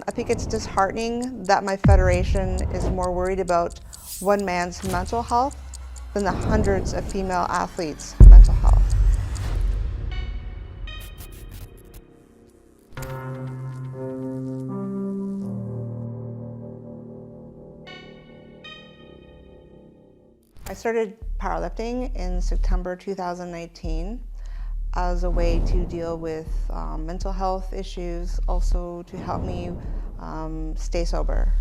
I think it's disheartening that my federation is more worried about one man's mental health than the hundreds of female athletes' mental health. I started powerlifting in September 2019 as a way to deal with mental health issues, also to help me stay sober.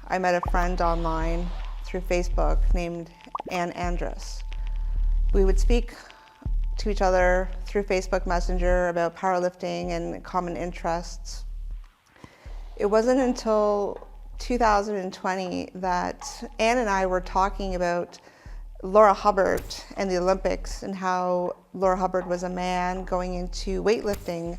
I met a friend online through Facebook named Ann Andrus. We would speak to each other through Facebook Messenger about powerlifting and common interests. It wasn't until 2020 that Ann and I were talking about Laura Hubbard and the Olympics and how Laura Hubbard was a man going into weightlifting.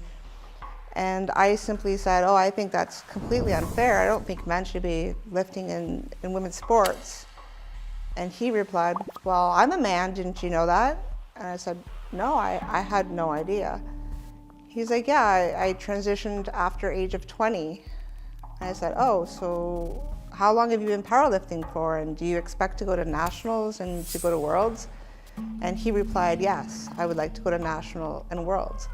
And I simply said, oh, I think that's completely unfair. I don't think men should be lifting in women's sports. And he replied, well, I'm a man, didn't you know that? And I said, no, I had no idea. He's like, yeah, I transitioned after age of 20. And I said, oh, so how long have you been powerlifting for? And do you expect to go to nationals and to go to worlds? And he replied, yes, I would like to go to national and worlds.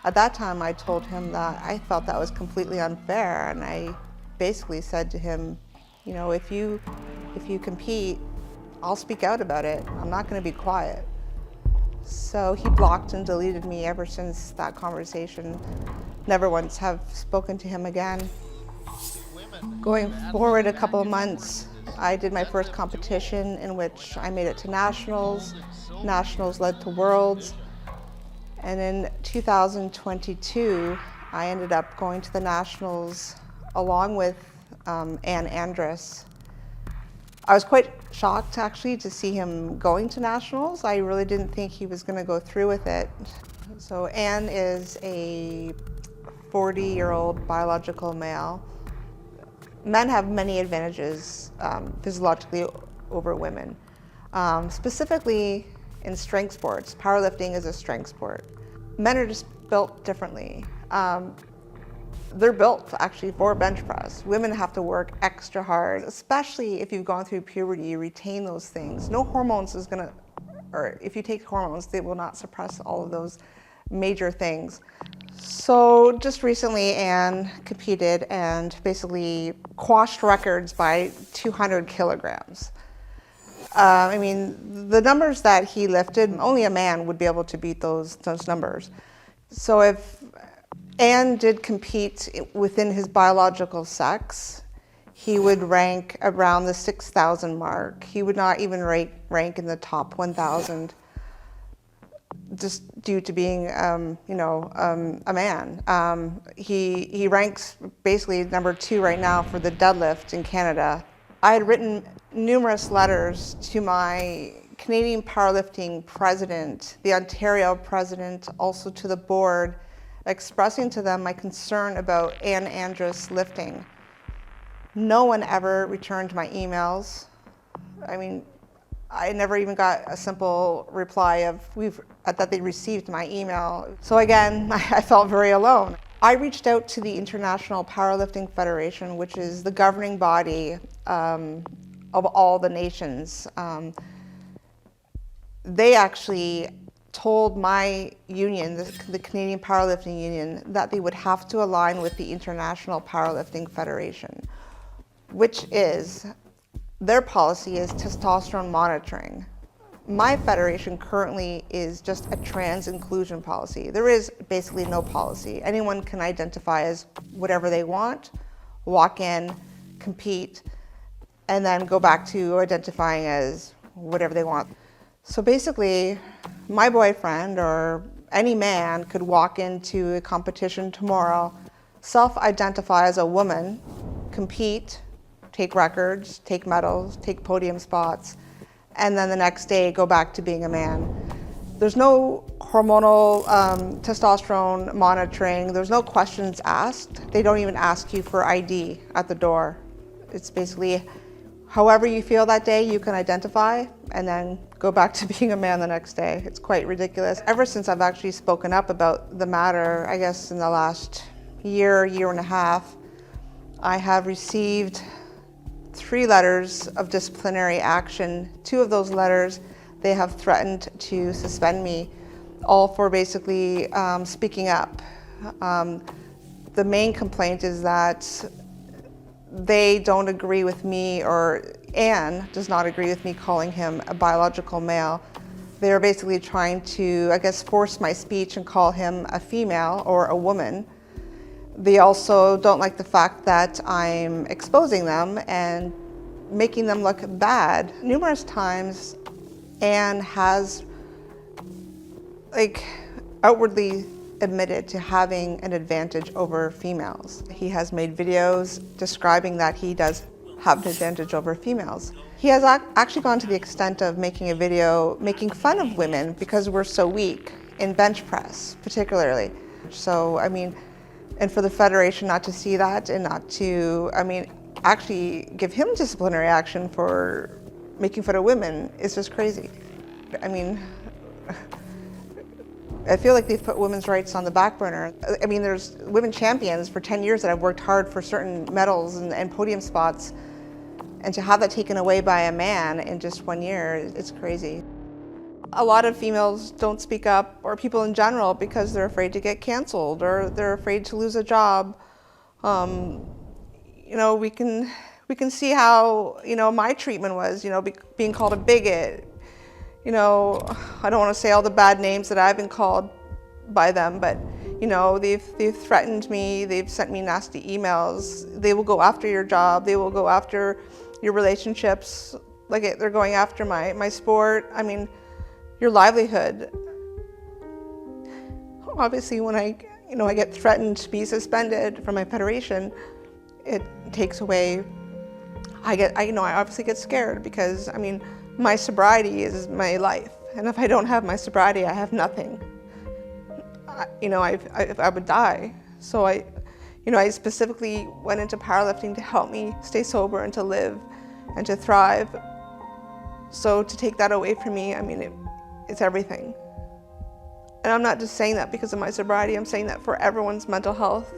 At that time, I told him that I felt that was completely unfair. And I basically said to him, you know, if you compete, I'll speak out about it. I'm not going to be quiet. So he blocked and deleted me ever since that conversation. Never once have spoken to him again. Going forward a couple of months, I did my first competition in which I made it to nationals. Nationals led to worlds. And in 2022, I ended up going to the nationals along with Ann Andrus. I was quite shocked actually to see him going to nationals. I really didn't think he was going to go through with it. So Ann is a 40-year-old biological male. Men have many advantages physiologically over women, specifically in strength sports. Powerlifting is a strength sport. Men are just built differently. They're built actually for bench press. Women have to work extra hard, especially if you've gone through puberty, you retain those things. No hormones is gonna, or if you take hormones, they will not suppress all of those major things. So just recently, Ann competed and basically quashed records by 200 kilograms. I mean, the numbers that he lifted, only a man would be able to beat those numbers. So if Ann did compete within his biological sex, he would rank around the 6,000 mark. He would not even rank in the top 1,000. Just due to being, a man. He ranks basically number 2 right now for the deadlift in Canada. I had written numerous letters to my Canadian powerlifting president, the Ontario president, also to the board, expressing to them my concern about Ann Andrus lifting. No one ever returned my emails. I mean, I never even got a simple reply of that they received my email. So again, I felt very alone. I reached out to the International Powerlifting Federation, which is the governing body of all the nations. They actually told my union, the Canadian Powerlifting Union, that they would have to align with the International Powerlifting Federation, which is, their policy is testosterone monitoring. My federation currently is just a trans inclusion policy. There is basically no policy. Anyone can identify as whatever they want, walk in, compete, and then go back to identifying as whatever they want. So basically, my boyfriend or any man could walk into a competition tomorrow, self-identify as a woman, compete, take records, take medals, take podium spots, and then the next day go back to being a man. There's no hormonal testosterone monitoring. There's no questions asked. They don't even ask you for ID at the door. It's basically however you feel that day, you can identify and then go back to being a man the next day. It's quite ridiculous. Ever since I've actually spoken up about the matter, I guess in the last year and a half, I have received 3 letters of disciplinary action. 2 of those letters, they have threatened to suspend me, all for basically speaking up. The main complaint is that they don't agree with me, or Anne does not agree with me calling him a biological male. They're basically trying to, I guess, force my speech and call him a female or a woman. They also don't like the fact that I'm exposing them and making them look bad. Numerous times, Anne has outwardly admitted to having an advantage over females. He has made videos describing that he does have an advantage over females. He has actually gone to the extent of making a video making fun of women because we're so weak in bench press, particularly. So, I mean, and for the Federation not to see that and not to, actually give him disciplinary action for making fun of women is just crazy. I feel like they've put women's rights on the back burner. There's women champions for 10 years that have worked hard for certain medals and podium spots, and to have that taken away by a man in just 1 year, it's crazy. A lot of females don't speak up, or people in general, because they're afraid to get canceled or they're afraid to lose a job. We can see how, my treatment was, being called a bigot. I don't want to say all the bad names that I've been called by them, but they've threatened me, they've sent me nasty emails. They will go after your job, they will go after your relationships, like they're going after my sport, your livelihood. Obviously, when I get threatened to be suspended from my federation, it takes away. I obviously get scared because my sobriety is my life, and if I don't have my sobriety, I have nothing. I would die. So I specifically went into powerlifting to help me stay sober and to live and to thrive. So to take that away from me, it's everything. And I'm not just saying that because of my sobriety, I'm saying that for everyone's mental health.